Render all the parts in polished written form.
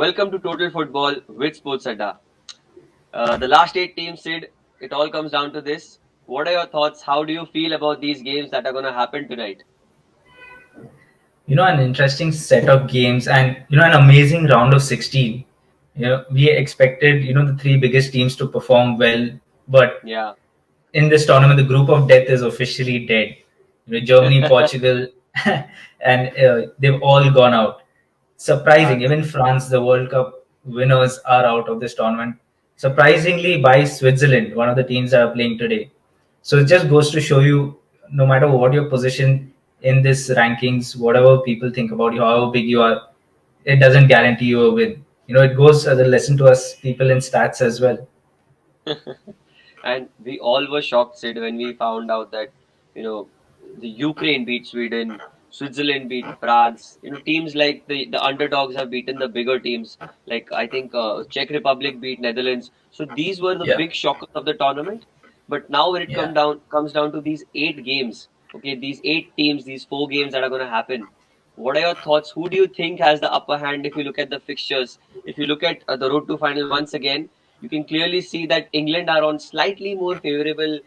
Welcome to Total Football with SportsAdda. The last 8 teams, Sid, it all comes down to this. What are your thoughts? How do you feel about these games that are going to happen tonight? An interesting set of games and an amazing round of 16. We expected the three biggest teams to perform well, but Yeah. in this tournament the group of death is officially dead. Germany, Portugal, and they've all gone out. Surprising, France. even France, the World Cup winners, are out of this tournament. Surprisingly, by Switzerland, one of the teams that are playing today. So it just goes to show you, no matter what your position in this rankings, whatever people think about you, however big you are, it doesn't guarantee you a win. It goes as a lesson to us people in stats as well. And we all were shocked, Sid, when we found out that, you know, the Ukraine beat Sweden, Switzerland beat France. Teams like the underdogs have beaten the bigger teams. Like, I think Czech Republic beat Netherlands. So these were the Yeah, big shockers of the tournament. But now when it yeah. comes down to these 8 games, okay, these 8 teams, these 4 games that are going to happen. What are your thoughts? Who do you think has the upper hand if you look at the fixtures? If you look at the road to final once again, you can clearly see that England are on slightly more favorable,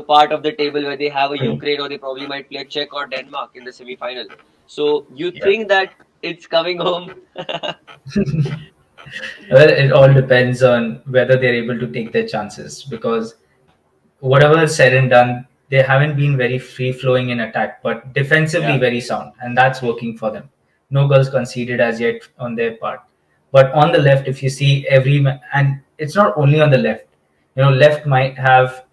part of the table where they have a True. Ukraine or they probably might play Czech or Denmark in the semi-final. So you Yeah. think that it's coming home? Well, it all depends on whether they're able to take their chances because whatever is said and done, they haven't been very free flowing in attack, but defensively Yeah, very sound, and that's working for them. No goals conceded as yet on their part. But on the left, if you see and it's not only on the left, left might have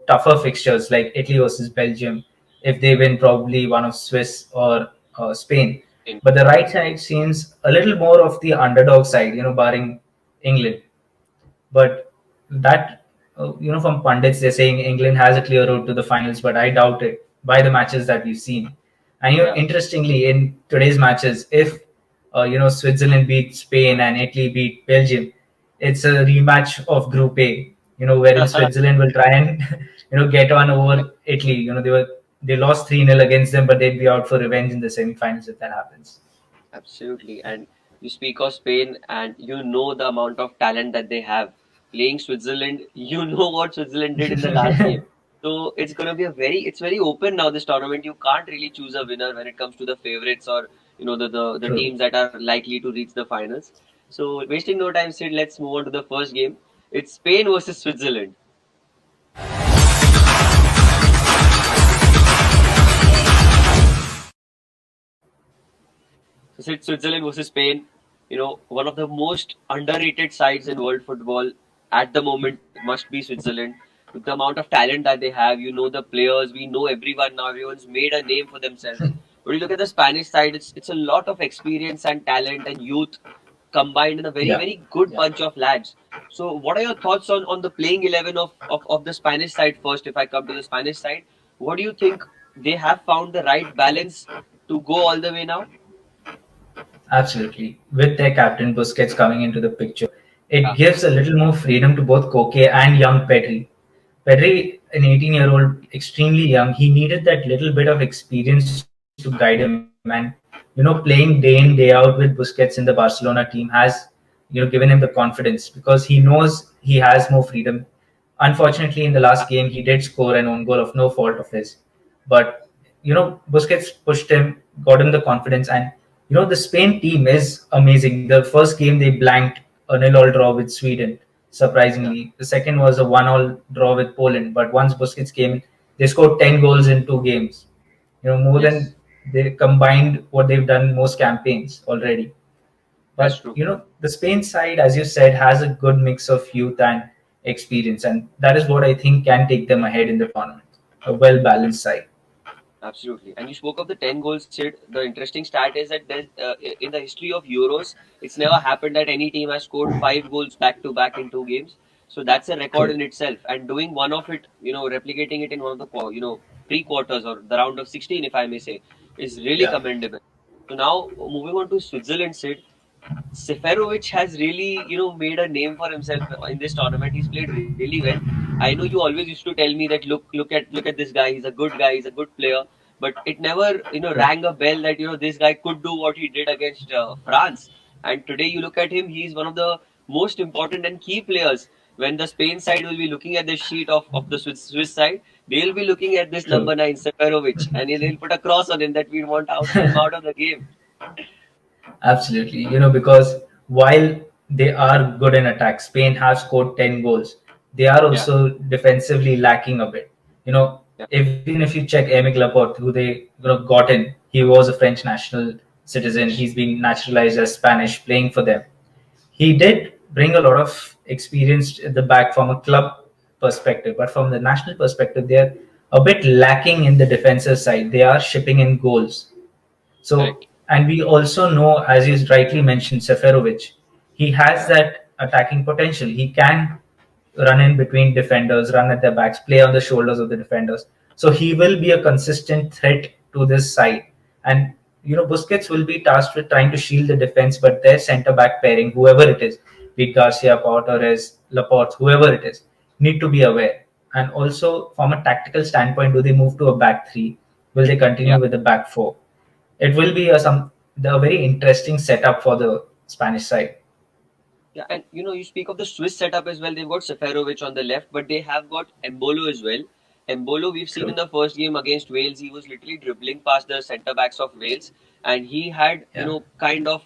tougher fixtures like Italy versus Belgium if they win probably one of Swiss or Spain. in- But the right side seems a little more of the underdog side, barring England. But that, from pundits, they're saying England has a clear road to the finals, but I doubt it by the matches that we've seen. And yeah. interestingly, in today's matches, if Switzerland beat Spain and Italy beat Belgium, it's a rematch of Group A. Wherein Switzerland will try and get on over Italy. They lost 3-0 against them, but they'd be out for revenge in the semi-finals if that happens. Absolutely. And you speak of Spain and you know the amount of talent that they have. Playing Switzerland, you know what Switzerland did in the last game. So it's going to be it's very open now, this tournament. You can't really choose a winner when it comes to the favorites or, the True. teams that are likely to reach the finals. So wasting no time, Sid, let's move on to the first game. It's Spain versus Switzerland. So Sid, Switzerland versus Spain, one of the most underrated sides in world football at the moment must be Switzerland. With the amount of talent that they have, the players, we know everyone now, everyone's made a name for themselves. But you look at the Spanish side, it's a lot of experience and talent and youth combined in a very, Yeah. very good Yeah. bunch of lads. So what are your thoughts on the playing 11 of the Spanish side first, if I come to the Spanish side? What do you think they have found the right balance to go all the way now? Absolutely. With their captain Busquets coming into the picture, it Yeah. gives a little more freedom to both Koke and young Pedri. Pedri, an 18-year-old, extremely young, he needed that little bit of experience to guide him. And, playing day in, day out with Busquets in the Barcelona team has, given him the confidence because he knows he has more freedom. Unfortunately, in the last game, he did score an own goal of no fault of his. But, Busquets pushed him, got him the confidence. And, the Spain team is amazing. The first game, they blanked a 0-0 draw with Sweden, Yeah. surprisingly. The second was a 1-1 draw with Poland. But once Busquets came in, they scored 10 goals in 2 games. More Yes, than they combined what they've done in most campaigns already. that's But true. the Spain side, as you said, has a good mix of youth and experience, and that is what I think can take them ahead in the tournament. A well balanced side. Absolutely. And you spoke of the 10 goals, Sid. The interesting stat is that in the history of Euros, it's never happened that any team has scored 5 goals back to back in 2 games. So that's a record True. in itself. And doing one of it, replicating it in one of the, pre-quarters or the round of 16, if I may say, is really Yeah. commendable. So now moving on to Switzerland, Sid. Seferovic has really, made a name for himself in this tournament. He's played really well. I know you always used to tell me that look at this guy. He's a good guy. He's a good player. But it never, Yeah. rang a bell that this guy could do what he did against France. And today you look at him, he is one of the most important and key players. When the Spain side will be looking at the sheet of the Swiss side, they'll be looking at this True. number 9, Seferovic, and they'll put a cross on him that we want him out of the game. Absolutely. Because while they are good in attack, Spain have scored 10 goals. They are Yeah, also defensively lacking a bit. yeah, Even if you check Aymeric Laporte, who they got in, he was a French national citizen. He's been naturalized as Spanish, playing for them. He did bring a lot of experience at the back from a club perspective, but from the national perspective, they're a bit lacking in the defensive side. They are shipping in goals. So, correct. and we also know, as you rightly mentioned, Seferovic, he has that attacking potential. He can run in between defenders, run at their backs, play on the shoulders of the defenders. So he will be a consistent threat to this side. And Busquets will be tasked with trying to shield the defense, but their centre back pairing, whoever it is, be it Garcia, Pau Torres, Laporte, whoever it is, need to be aware. And also, from a tactical standpoint, do they move to a back three? Will they Yeah. continue with the back four? It will be a very interesting setup for the Spanish side. Yeah, and you speak of the Swiss setup as well. They've got Seferovic on the left, but they have got Embolo as well. Embolo, we've seen in True. the first game against Wales, he was literally dribbling past the centre backs of Wales, and he had, Yeah. kind of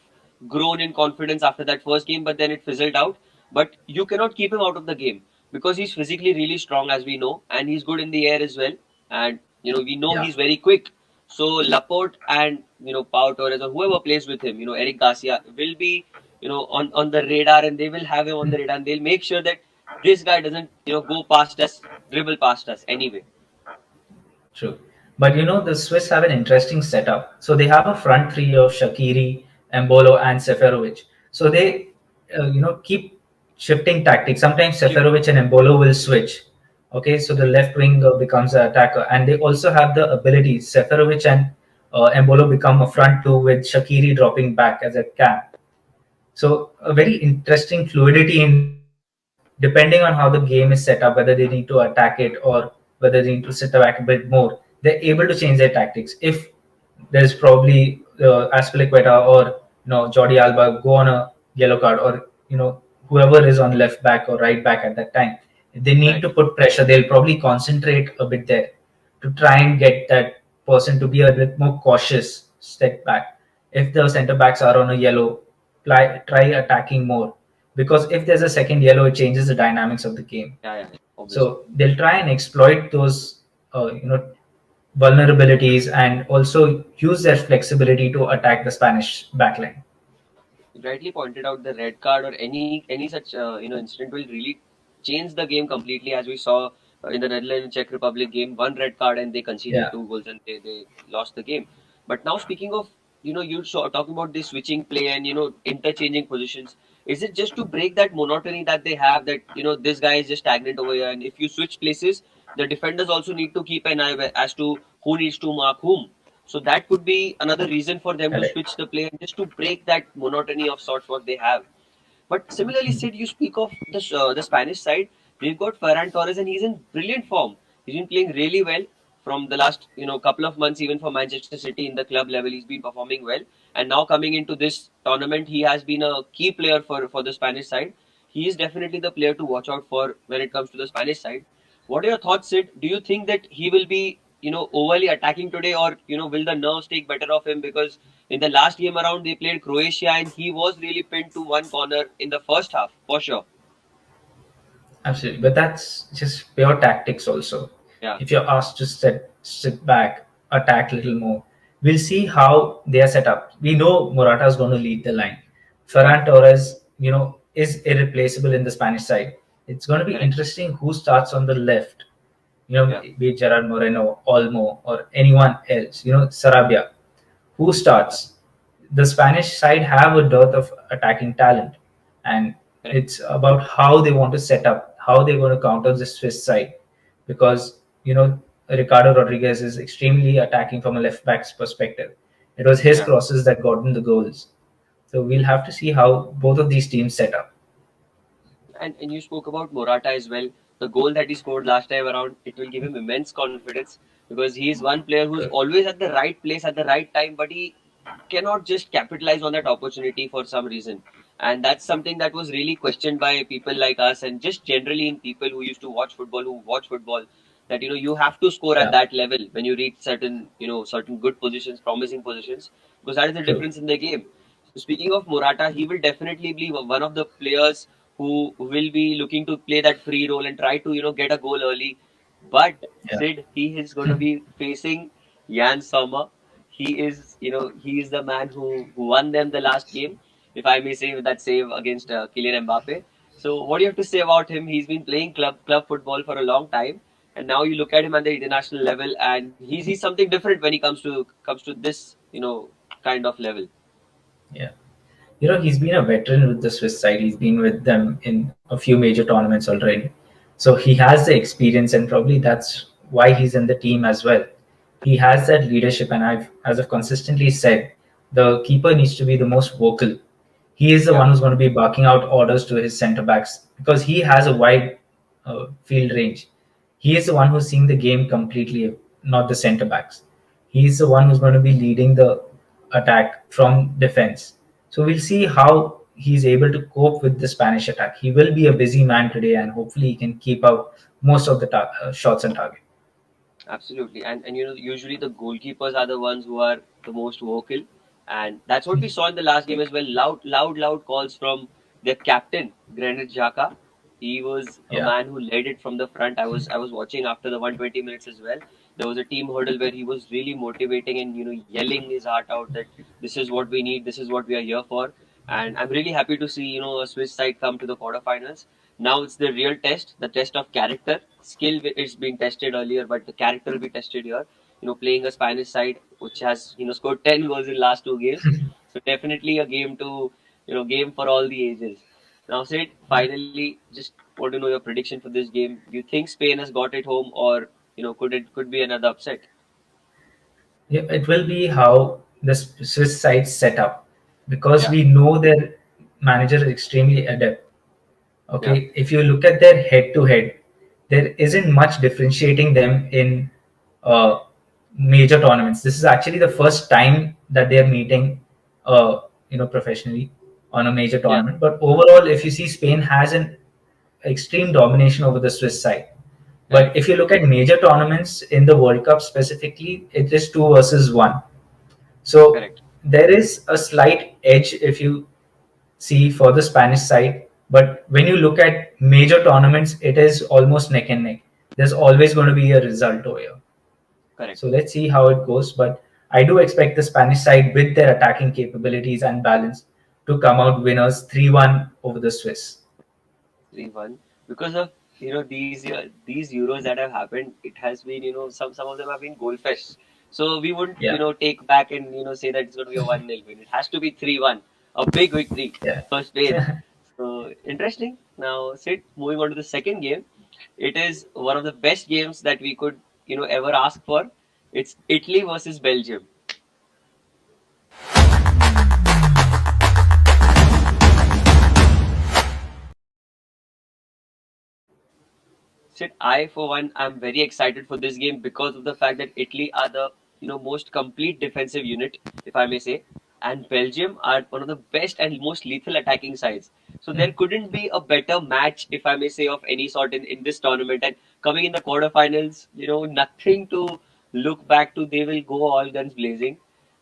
grown in confidence after that first game, but then it fizzled out. But you cannot keep him out of the game because he's physically really strong, as we know, and he's good in the air as well. And we know Yeah. he's very quick. So Laporte and Pau Torres or whoever plays with him, Eric Garcia will be on the radar, and they will have him on the radar, and they'll make sure that this guy doesn't go past us, dribble past us anyway. True. But the Swiss have an interesting setup. So they have a front three of Shaqiri, Embolo, and Seferovic. So they, keep shifting tactics. Sometimes Shift. Seferovic and Embolo will switch. Okay, so the left wing becomes an attacker, and they also have the ability. Seferovic and Embolo become a front two with Shaqiri dropping back as a cam. So a very interesting fluidity in their setup, depending on how the game is set up, whether they need to attack it or whether they need to sit back a bit more. They're able to change their tactics. If there's probably Aspilicueta or Jordi Alba go on a yellow card, or whoever is on left back or right back at that time, if they need Right. to put pressure, they'll probably concentrate a bit there to try and get that person to be a bit more cautious, step back. If the centre backs are on a yellow, try attacking more, because if there's a second yellow, it changes the dynamics of the game. Yeah, yeah, yeah, obviously. So they'll try and exploit those vulnerabilities, and also use their flexibility to attack the Spanish backline. You rightly pointed out the red card or any such incident will really change the game completely, as we saw in the Netherlands and Czech Republic game. One red card and they conceded Yeah. 2 goals and they lost the game. But now speaking of you saw talking about this switching play and interchanging positions. Is it just to break that monotony that they have, that this guy is just stagnant over here, and if you switch places, the defenders also need to keep an eye as to who needs to mark whom. So that could be another reason for them to Correct. switch the play and just to break that monotony of sorts what they have. But similarly, Sid, you speak of the Spanish side. They've got Ferran Torres, and he's in brilliant form. He's been playing really well from the last couple of months, even for Manchester City in the club level. He's been performing well, and now coming into this tournament, he has been a key player for the Spanish side. He is definitely the player to watch out for when it comes to the Spanish side. What are your thoughts, Sid? Do you think that he will be overly attacking today, or will the nerves take better of him? Because in the last game around, they played Croatia, and he was really pinned to one corner in the first half, for sure. Absolutely, but that's just pure tactics. Also, Yeah, if you're asked to sit back, attack a little more, we'll see how they are set up. We know Morata is going to lead the line. yeah, Ferran Torres, is irreplaceable in the Spanish side. It's going to be correct. interesting who starts on the left. Yeah, Be it Gerard Moreno, Olmo, or anyone else. Sarabia. Who yeah, starts? The Spanish side have a dearth of attacking talent, and correct. it's about how they want to set up, how they're going to counter the Swiss side, because Ricardo Rodriguez is extremely attacking from a left back's perspective. It was his Yeah. crosses that got them the goals. So we'll have to see how both of these teams set up. And you spoke about Morata as well. The goal that he scored last time around, it will give him immense confidence because he is one player who's True. always at the right place at the right time, but he cannot just capitalize on that opportunity for some reason. And that's something that was really questioned by people like us, and just generally in people who used to watch football, who watch football, that you have to score at Yeah, that level when you reach certain certain good positions, promising positions, because that is the true. difference in the game. So speaking of Morata, he will definitely be one of the players who will be looking to play that free role and try to get a goal early. But Yeah. Sid, he is going to be facing Jan Sommer. He is the man who won them the last game, if I may say, with that save against Kylian Mbappe. So, what do you have to say about him? He's been playing club football for a long time, and now you look at him at the international level, and he's something different when he comes to this kind of level. Yeah. He's been a veteran with the Swiss side. He's been with them in a few major tournaments already. So he has the experience, and probably that's why he's in the team as well. He has that leadership, and as I've consistently said, the keeper needs to be the most vocal. He is the Yeah, one who's going to be barking out orders to his centre backs because he has a wide field range. He is the one who's seeing the game completely, not the centre backs. He's the one who's going to be leading the attack from defense. So we'll see how he's able to cope with the Spanish attack. He will be a busy man today, and hopefully he can keep out most of the shots on target. absolutely. And usually the goalkeepers are the ones who are the most vocal, and that's what we saw in the last game as well. Loud calls from their captain, Granit Xhaka. He was a Yeah. man who led it from the front. I was watching after the 120 minutes as well. There was a team hurdle where he was really motivating and yelling his heart out that this is what we need, this is what we are here for. And I'm really happy to see a Swiss side come to the quarterfinals. Now it's the real test, the test of character. Skill is being tested earlier, but the character will be tested here. Playing a Spanish side which has scored 10 goals in last two games. So definitely a game to game for all the ages. Now, Sid, finally, just want to know your prediction for this game. Do you think Spain has got it home, or could be another upset? Yeah, it will be how the Swiss side set up because Yeah, we know their manager is extremely adept. yeah, Okay, if you look at their head to head, there isn't much differentiating them in uh, major tournaments. This is actually the first time that they're meeting, professionally on a major yeah, tournament. But overall, if you see, Spain has an extreme domination over the Swiss side. But correct, if you look at major tournaments in the World Cup specifically, it is two versus one. So correct, there is a slight edge if you see for the Spanish side. But when you look at major tournaments, it is almost neck and neck. There's always going to be a result over here. correct. So let's see how it goes. But I do expect the Spanish side, with their attacking capabilities and balance, to come out winners 3-1 over the Swiss. 3-1 because of these Euros that have happened. It has been some of them have been goal fests. So we wouldn't Yeah, take back and say that it's going to be a 1-0 win. It has to be 3-1, a big victory yeah. for Spain. So interesting. Now, Sid, moving on to the second game. It is one of the best games that we could ever ask for. It's Italy versus Belgium. Sid, I for one am very excited for this game because of the fact that Italy are the most complete defensive unit, if I may say, and Belgium are one of the best and most lethal attacking sides. So there couldn't be a better match, if I may say, of any sort in this tournament. And coming in the quarterfinals, nothing to look back to. They will go all guns blazing.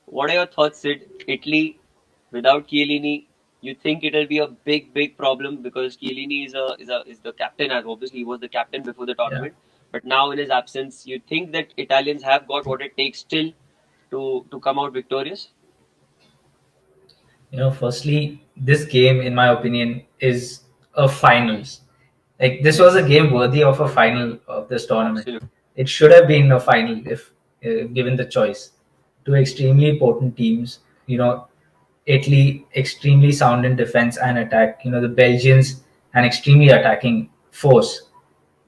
What are your thoughts, Sid? Italy without Chiellini, you think it'll be a big problem because Chiellini is the captain, as obviously he was the captain before the Yeah. tournament. But now in his absence, you think that Italians have got what it takes still to come out victorious? Firstly, this game, in my opinion, is a finals. Like this was a Yes, game worthy of a final of this tournament. absolutely. It should have been a final if given the choice. Two extremely potent teams. Italy extremely sound in defense and attack. The Belgians an extremely attacking force.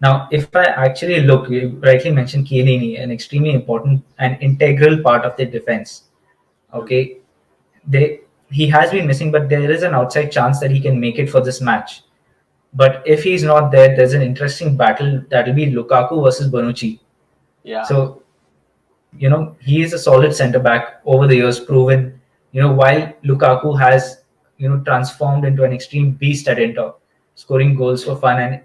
Now, if I actually look, you rightly mentioned Chiellini, an extremely important and integral part of the defense. Hmm. Okay, they he has been missing, but there is an outside chance that he can make it for this match. But if he's not there, there's an interesting battle that will be Lukaku versus Bonucci. Yeah, So he is a solid centre back over the years, proven. While Lukaku has transformed into an extreme beast at Inter, scoring goals Yes. for fun, and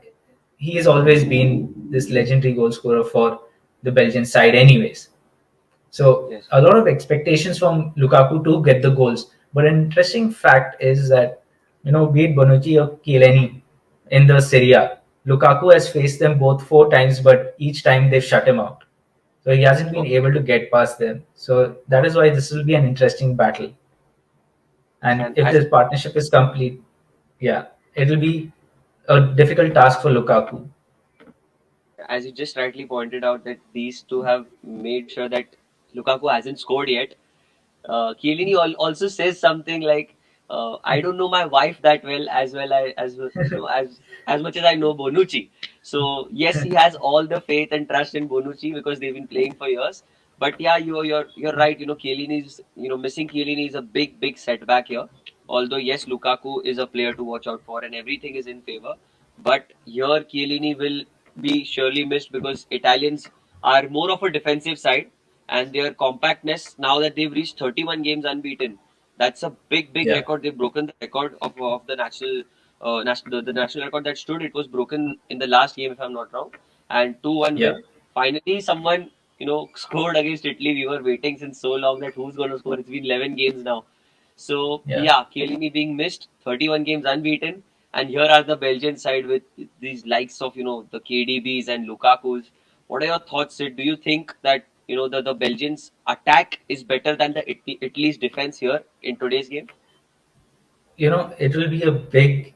he has always been this legendary goal scorer for the Belgian side, anyways. So Yes. a lot of expectations from Lukaku to get the goals. But an interesting fact is that be it Bonucci or Chiellini in the Serie A, Lukaku has faced them both 4 times, but each time they've shut him out. So he hasn't been Oh, able to get past them. So that is why this will be an interesting battle. And and if this partnership is complete, yeah, it will be a difficult task for Lukaku. as you just rightly pointed out, that these two have made sure that Lukaku hasn't scored yet. Chiellini also says something like, "I don't know my wife that well as as much as I know Bonucci." So yes, he has all the faith and trust in Bonucci because they've been playing for years. But yeah, you're right. Chiellini is missing Chiellini is a big setback here. Although yes, Lukaku is a player to watch out for, and everything is in favor. But here Chiellini will be surely missed because Italians are more of a defensive side, and their compactness, now that they've reached 31 games unbeaten, that's a big Yeah, record. They've broken the record of the the national record that stood. It was broken in the last game, if I'm not wrong, and 2-1 yeah, win. Finally, someone scored against Italy. We were waiting since so long that who's going to score. It's been 11 games now. So yeah. yeah, Chiellini being missed, 31 games unbeaten, and here are the Belgian side with these likes of the KDBs and Lukaku's. What are your thoughts, Sid? Do you think that the Belgians' attack is better than the Italy's defense here in today's game? It will be a big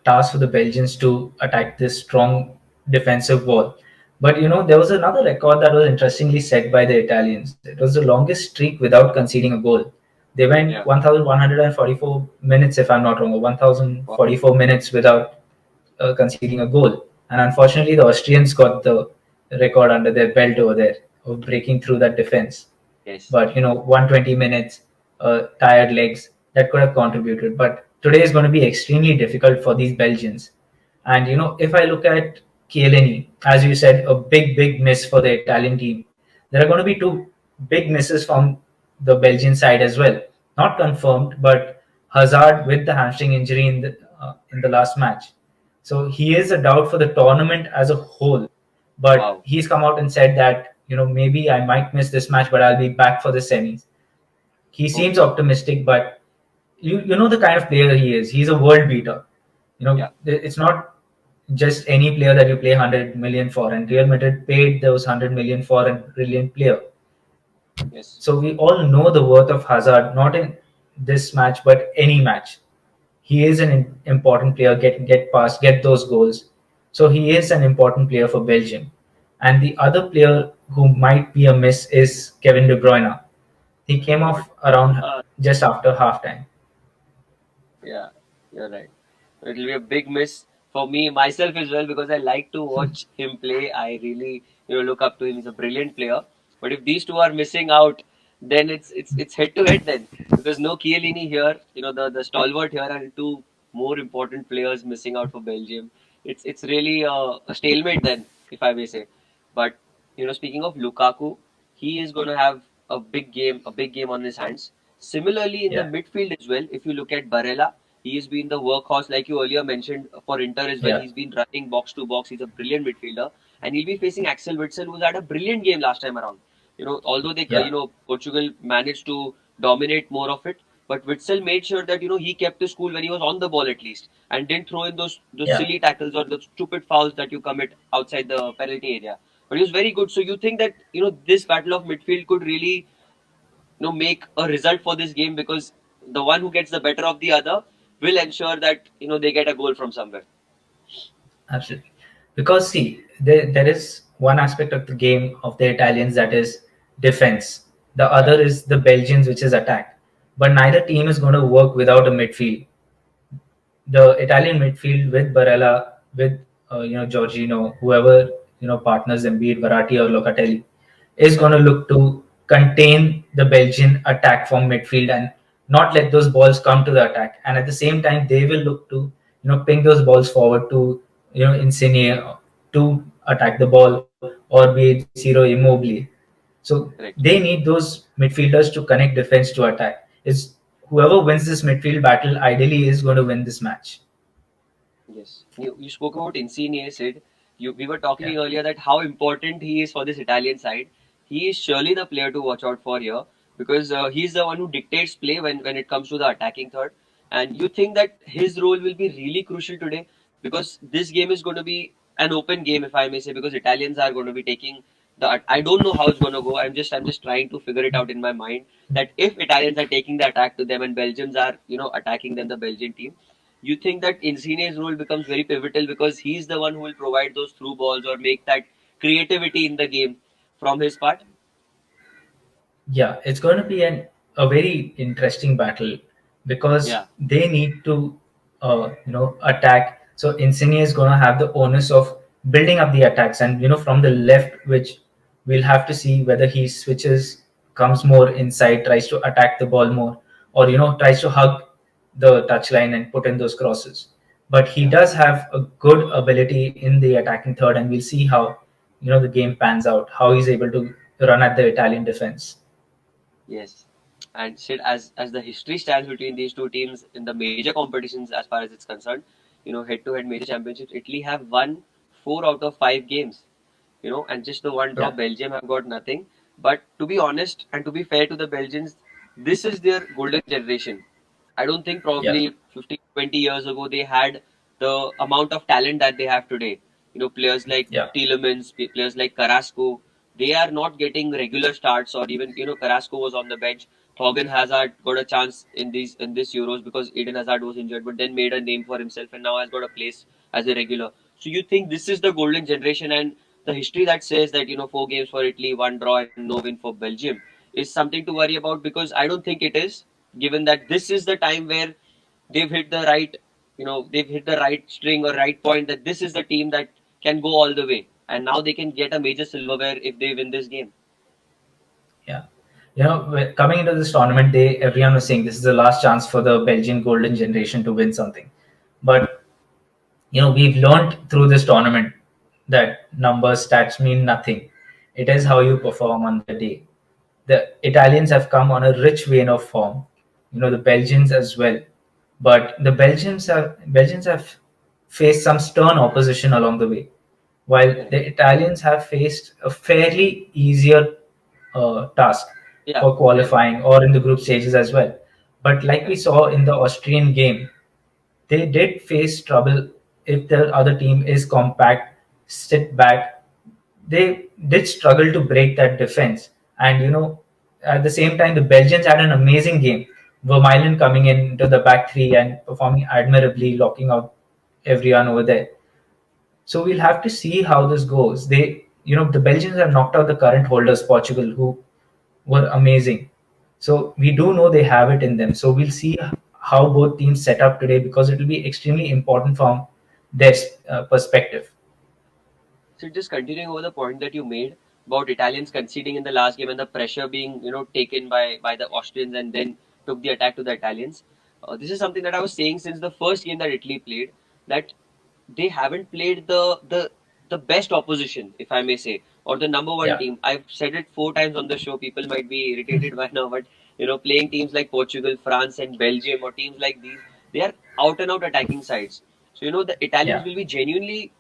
task for the Belgians to attack this strong defensive wall. But there was another record that was interestingly set by the Italians. It was the longest streak without conceding a goal. They went Yeah. 1,144 minutes, if I'm not wrong, or Wow. 1,044 minutes without conceding a goal. And unfortunately, the Austrians got the record under their belt over there of breaking through that defense. Yes. But 120 minutes, tired legs, that could have contributed. But today is going to be extremely difficult for these Belgians. And if I look at Chiellini, as you said, a big miss for the Italian team. There are going to be two big misses from the Belgian side as well. Not confirmed, but Hazard with the hamstring injury in the last match. So he is a doubt for the tournament as a whole. But Wow. he's come out and said that maybe I might miss this match, but I'll be back for the semis. He seems Okay. optimistic, but you know the kind of player he is. He's a world beater. Yeah. It's not just any player that you play 100 million for, and Real Madrid paid those 100 million for a brilliant player. Yes. So we all know the worth of Hazard, not in this match, but any match. He is an important player. Get past, get those goals. So he is an important player for Belgium. And the other player who might be a miss is Kevin De Bruyne. He came What? off around Uh, just after halftime. yeah. You're right. It will be a big miss for me myself as well because I like to watch him play. I really look up to him. He's a brilliant player. But if these two are missing out, then it's head to head then because no Chiellini here. The stalwart here and two more important players missing out for Belgium. It's really a stalemate then, if I may say. But speaking of Lukaku, he is going to have a big game on his hands. Similarly, in the Yeah, midfield as well, if you look at Barella, he has been the workhorse, like you earlier mentioned, for Inter as well. yeah, He's been running box to box. He's a brilliant midfielder, and he'll be facing Axel Witsel, who's had a brilliant game last time around. Although they, yeah, Portugal managed to dominate more of it, but Witsel made sure that he kept his cool when he was on the ball at least, and didn't throw in those yeah. silly tackles or the stupid fouls that you commit outside the penalty area. But he was very good. So you think that this battle of midfield could really make a result for this game because the one who gets the better of the other will ensure that they get a goal from somewhere. Absolutely. Because see, there is one aspect of the game of the Italians that is defense. The Yeah. other is the Belgians, which is attack. But neither team is going to work without a midfield. The Italian midfield with Barella, with Giorgino, whoever partners them, be it Verratti or Locatelli, is Yeah. going to look to contain the Belgian attack from midfield and not let those balls come to the attack. And at the same time, they will look to ping those balls forward to Insigne to attack the ball, or be it Ciro Immobile. So they Correct. need those midfielders to connect defense to attack. It's whoever wins this midfield battle ideally is going to win this match. Yes, you spoke about Insigne, Sid. We were talking Yeah, earlier that how important he is for this Italian side. He is surely the player to watch out for here because he's the one who dictates play when it comes to the attacking third. And you think that his role will be really crucial today because this game is going to be an open game, if I may say, because Italians are going to be taking the. I don't know how it's going to go. I'm just trying to figure it out in my mind that if Italians are taking the attack to them and Belgians are attacking them, the Belgian team, you think that Insigne's role becomes very pivotal because he's the one who will provide those through balls or make that creativity in the game from his part? yeah, it's going to be a very interesting battle because Yeah, they need to, attack. So Insigne is going to have the onus of building up the attacks, and from the left, which we'll have to see whether he switches, comes more inside, tries to attack the ball more, or tries to hug the touchline and put in those crosses. But he yeah, does have a good ability in the attacking third, and we'll see how the game pans out, how he's able to run at the Italian defense. yes. And Sid, as the history stands between these two teams in the major competitions, as far as it's concerned, head-to-head major championships, Italy have won 4 out of 5 games. And just the one draw, Yeah, Belgium have got nothing. But to be honest and to be fair to the Belgians, this is their golden generation. I don't think yeah, probably 15, 20 years ago they had the amount of talent that they have today. Players like yeah, Tielemans, players like Carrasco, they are not getting regular starts or even, Carrasco was on the bench. Thorgan Hazard got a chance in this Euros because Eden Hazard was injured, but then made a name for himself and now has got a place as a regular. So you think this is the golden generation and the history that says that 4 games for Italy, one draw and no win for Belgium is something to worry about because I don't think it is, given that this is the time where they've hit the right, they've hit the right string or right point that this is the team that can go all the way and now they can get a major silverware if they win this game. yeah. Coming into this tournament, everyone was saying this is the last chance for the Belgian golden generation to win something. But we've learned through this tournament that numbers, stats mean nothing. It is how you perform on the day. The Italians have come on a rich vein of form. The Belgians as well. But the Belgians have faced some stern opposition along the way, while Correct. the Italians have faced a fairly easier task Yeah, for yeah, qualifying or in the group stages as well. But like we correct. saw in the Austrian game, they did face trouble if the other team is compact, sit back. They did struggle to break that defense. And at the same time, the Belgians had an amazing game. Vermaelen coming into the back three and performing admirably, locking out everyone over there. So we'll have to see how this goes. The Belgians have knocked out the current holders, Portugal, who were amazing. So we do know they have it in them. So we'll see how both teams set up today because it will be extremely important from their perspective. So just continuing over the point that you made about Italians conceding in the last game and the pressure being taken by the Austrians and then took the attack to the Italians. This is something that I was saying since the first game that Italy played, that they haven't played the best opposition, if I may say, or the number one Yeah, team. I've said it 4 times on the show. People might be irritated by now, but playing teams like Portugal, France, and Belgium, or teams like these, they are out and out attacking sides. So the Italians yeah, will be genuinely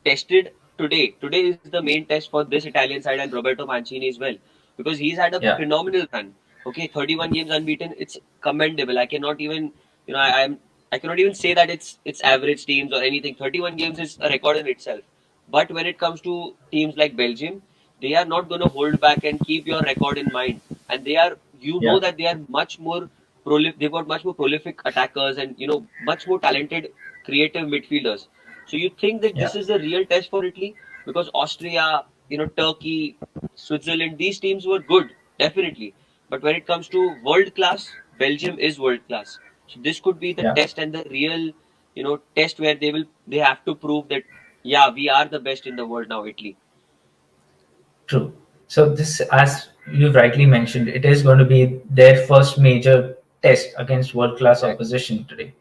tested today. Today is the main test for this Italian side and Roberto Mancini as well, because he's had a yeah, phenomenal run. Okay, 31 games unbeaten. It's commendable. I cannot even, I cannot even say that it's average teams or anything. 31 games is a record in itself. But when it comes to teams like Belgium, they are not going to hold back and keep your record in mind. And they are, yeah, that they are much more prolific. They've got much more prolific attackers and much more talented, creative midfielders. So you think that yeah, this is the real test for Italy? Because Austria, Turkey, Switzerland, these teams were good, definitely. But when it comes to world class, Belgium is world class. So this could be the yeah. test and the real, test where they have to prove that yeah, we are the best in the world now, Italy. True. So this, as you rightly mentioned, it is going to be their first major test against world-class Correct. opposition today.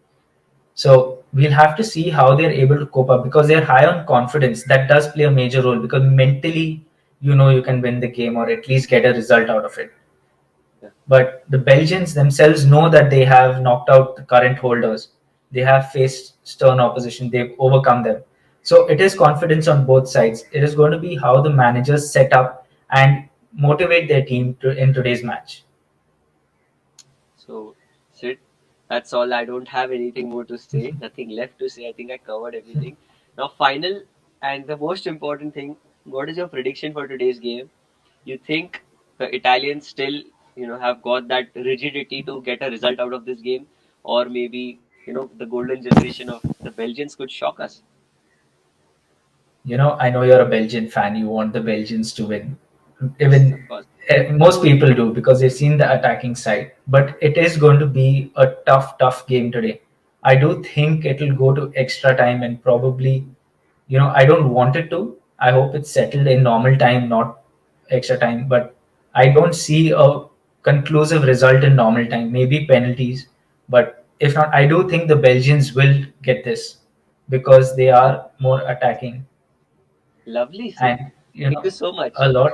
So we'll have to see how they're able to cope up because they're high on confidence. That does play a major role because mentally, you can win the game or at least get a result out of it. But the Belgians themselves know that they have knocked out the current holders. They have faced stern opposition. They've overcome them. So it is confidence on both sides. It is going to be how the managers set up and motivate their team in today's match. So, Sid, that's all. I don't have anything more to say. Nothing left to say. I think I covered everything. Now, final and the most important thing. What is your prediction for today's game? You think the Italians still, have got that rigidity to get a result out of this game, or maybe the golden generation of the Belgians could shock us? I know you're a Belgian fan. You want the Belgians to win. Yes, Even of course. most people do because they've seen the attacking side. But it is going to be a tough, tough game today. I do think it'll go to extra time and probably, I don't want it to. I hope it's settled in normal time, not extra time. But I don't see a conclusive result in normal time. Maybe penalties. But if not, I do think the Belgians will get this because they are more attacking. Lovely, Sid. And Thank you so a much. lot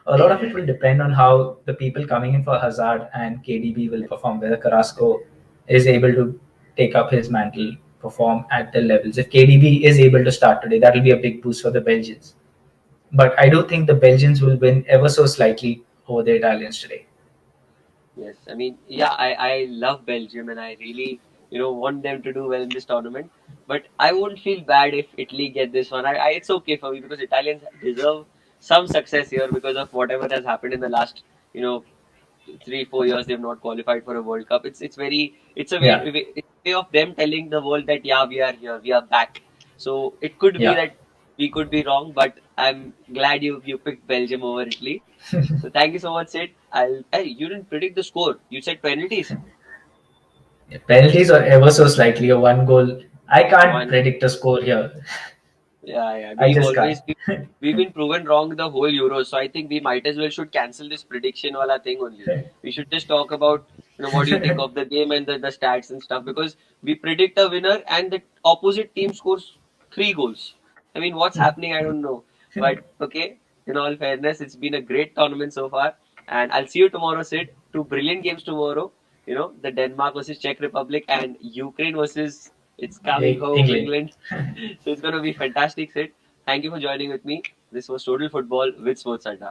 a lot of it will depend on how the people coming in for Hazard and KDB will perform, whether Carrasco is able to take up his mantle, perform at the levels. If KDB is able to start today, that will be a big boost for the Belgians. But I do think the Belgians will win ever so slightly over the Italians today. Yes, I mean, yeah, I love Belgium and I really, want them to do well in this tournament. But I won't feel bad if Italy get this one. It's okay for me because Italians deserve some success here because of whatever has happened in the last, you know, 3 4 years. They've not qualified for a World Cup. It's a Yeah, way of them telling the world that yeah, we are here, we are back. So it could be yeah. that we could be wrong, but I'm glad you picked Belgium over Italy. So thank you so much, Sid. Hey, you didn't predict the score. You said penalties. Penalties or ever so slightly, a one goal. I can't One. predict a score here. Yeah, yeah. I We've just can't. always we've been proven wrong the whole Euro, so I think we might as well should cancel this prediction wala thing only. We should just talk about what do you think of the game and the stats and stuff because we predict a winner and the opposite team scores 3 goals. I mean, what's happening? I don't know. But okay, in all fairness, it's been a great tournament so far, and I'll see you tomorrow, Sid. Two brilliant games tomorrow. The Denmark versus Czech Republic and Ukraine versus it's coming home England. England. So it's going to be fantastic, Sid. Thank you for joining with me. This was Total Football with SportsAdda.